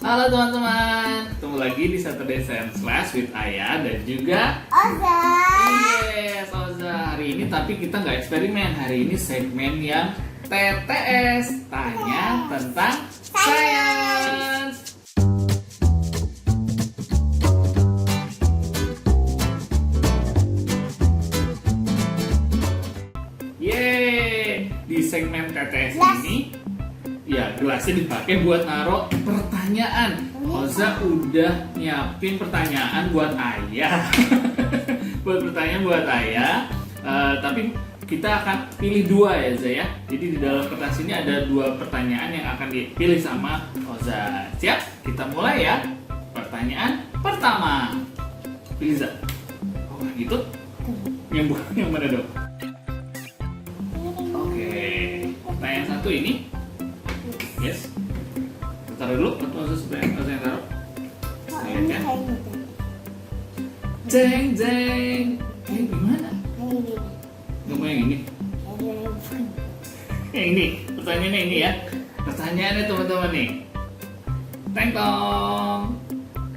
Halo teman-teman, ketemu lagi di Saturday Science Class with Ayah dan juga Oza. Yes, Oza. Hari ini tapi kita nggak eksperimen. Hari ini segmen yang TTS, tanya tentang science. Yeay, di segmen TTS ini ya gelasnya dipakai buat naruh pertanyaan. Oza udah nyiapin pertanyaan buat Ayah. Buat pertanyaan buat Ayah. Tapi kita akan pilih dua ya Oza ya. Jadi di dalam kertas ini ada dua pertanyaan yang akan dipilih sama Oza. Siap? Kita mulai ya. Pertanyaan pertama. Pilih Oza. Oh gitu? Yang mana dong? Oke. Pertanyaan satu ini. Yes. Taruh dulu atau sebenarnya yang taruh? Lihat ya. Jeng jeng. Gimana? Gak mau yang ini? Yang ini. Pertanyaannya ini ya. Pertanyaannya teman-teman nih. Teng tong.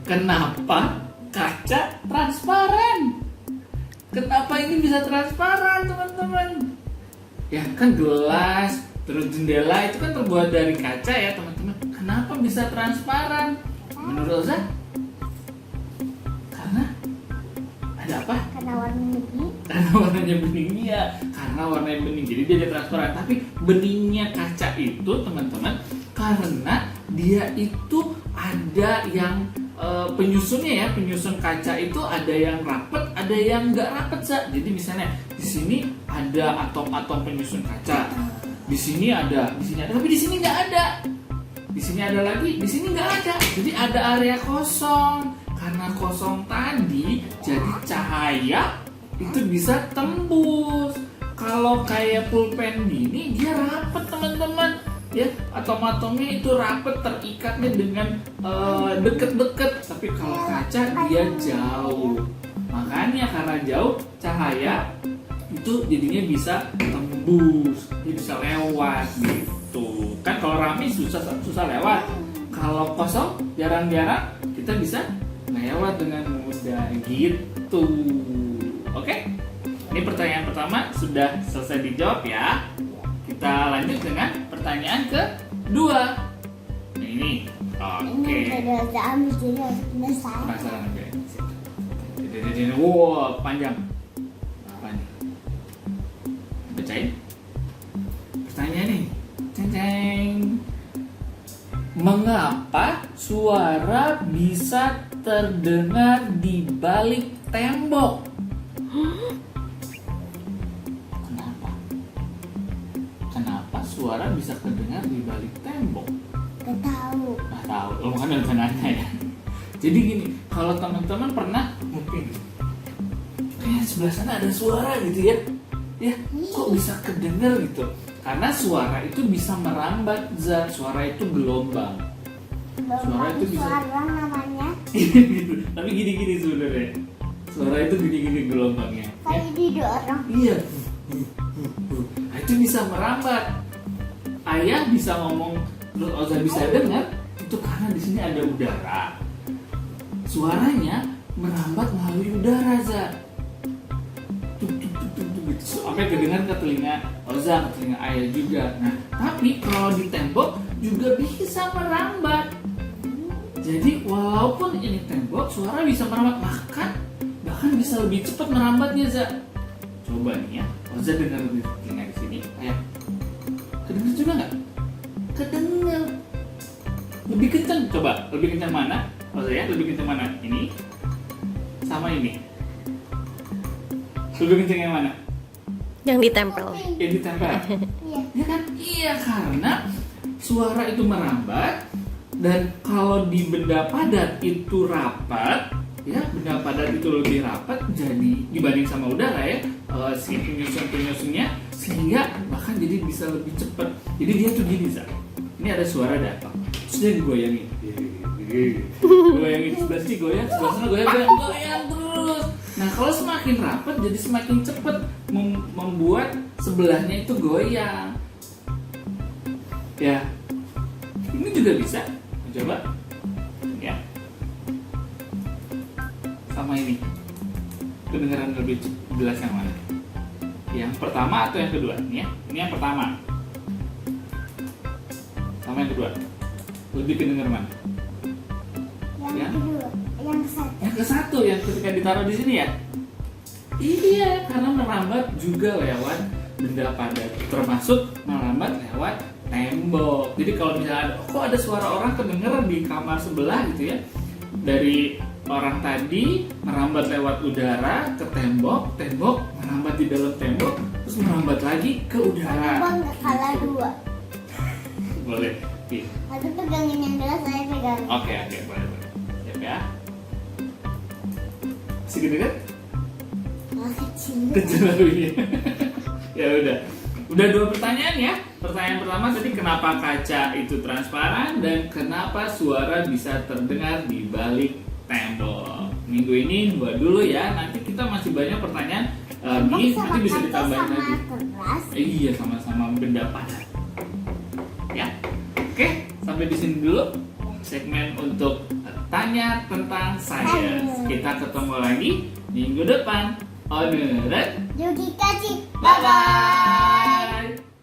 Kenapa kaca transparan? Kenapa ini bisa transparan teman-teman? Ya kan gelas. Terus jendela itu kan terbuat dari kaca ya teman-teman. Kenapa bisa transparan? Menurut Oza? Karena ada apa? Karena warna bening. Karena warnanya bening ya. Karena warnanya bening. Jadi dia jadi transparan. Tapi beningnya kaca itu teman-teman karena dia itu ada yang penyusunnya ya. Penyusun kaca itu ada yang rapet, ada yang nggak rapet Za. Jadi misalnya di sini ada atom-atom penyusun kaca. Di sini ada, tapi di sini nggak ada. Di sini ada lagi, di sini nggak ada. Jadi ada area kosong. Karena kosong tadi, jadi cahaya itu bisa tembus. Kalau kayak pulpen gini, dia rapet teman-teman. Ya, atom-atomnya itu rapet terikatnya dengan deket-deket. Tapi kalau kaca dia jauh. Makanya karena jauh, cahaya itu jadinya bisa tembus, dia bisa lewat gitu. Kan kalau rame susah lewat. Kalau kosong jarang-jarang kita bisa lewat dengan mudah gitu. Oke? Ini pertanyaan pertama sudah selesai dijawab ya. Kita lanjut dengan pertanyaan kedua. Nah, ini. Oke. Penasaran oke. Wow, panjang. Apa nih? Bacain. Pertanyaan nih. Ceng ceng. Mengapa suara bisa terdengar di balik tembok? Kenapa suara bisa terdengar di balik tembok? Gak tahu. Nggak tahu. Lo kan udah nanya ya. Jadi gini, kalau teman-teman pernah mungkin kayak sebelah sana ada suara gitu ya. Ya, kok bisa kedengar gitu? Karena suara itu bisa merambat, suara itu gelombang. Suara itu bisa. Suara namanya. Gitu. Tapi gini-gini sebenarnya. Suara itu gini-gini gelombangnya. Kayak didorong. Iya. Nah, itu bisa merambat. Ayah bisa ngomong, terus Oza bisa dengar, itu karena di sini ada udara. Suaranya merambat melalui udara, Za. Sampai kedengar ke telinga Oza, ke telinga Ayah juga. Nah, tapi kalau di tembok juga bisa merambat. Jadi walaupun ini tembok, suara bisa merambat, bahkan bisa lebih cepat merambatnya, Za. Coba nih ya, Oza dengar lebih telinga di sini. Ayah, kedengar juga nggak? Kedengar. Lebih kencang, coba. Lebih kencang mana? Oza ya, lebih kencang mana? Ini sama ini. Lebih kencang yang mana? Yang ditempel. Yang ditempel. Iya. Ya kan? Iya, karena suara itu merambat dan kalau di benda padat itu rapat, ya benda padat itu lebih rapat jadi dibanding sama udara ya, si penyusun-penyusunnya sehingga bahkan jadi bisa lebih cepat. Jadi dia tuh gini, Za. Ini ada suara datang. Terus dia digoyangin. Goyangin sebelah sini goyang, sebelah sana goyang terus. Nah, kalau semakin rapat jadi semakin cepat membuat sebelahnya itu goyang. Ya, ini juga bisa. Coba sama ini? Kedengaran lebih jelas yang mana? Yang pertama atau yang kedua? Ini ya, ini yang pertama. Sama yang kedua. Lebih kedengar mana? Yang Ya. kedua, yang satu. Yang ke satu yang ketika ditaruh di sini ya. Iya, karena merambat juga lewat benda padat, termasuk merambat lewat tembok. Jadi kalau misalnya kok ada suara orang kedengeran di kamar sebelah gitu ya, dari orang tadi merambat lewat udara ke tembok, tembok merambat di dalam tembok, terus merambat lagi ke udara. Bang nggak kalah dua. Boleh. Iya. Satu pegangin yang jelas, saya pegang. Oke, boleh. Siap ya. Masih gede kan? Nah, kecil. Kecil lagunya. Ya udah 2 pertanyaan ya. Pertanyaan pertama tadi kenapa kaca itu transparan dan kenapa suara bisa terdengar di balik tembok. Minggu ini 2 dulu ya. Nanti kita masih banyak pertanyaan lagi. Sama Nanti bisa kaca ditambahin sama lagi. keras. Iya, sama-sama benda padat. Ya. Oke, sampai di sini dulu segmen untuk tanya tentang sains. Kita ketemu lagi minggu depan. Oneran. Yugi Kaci. Bye bye.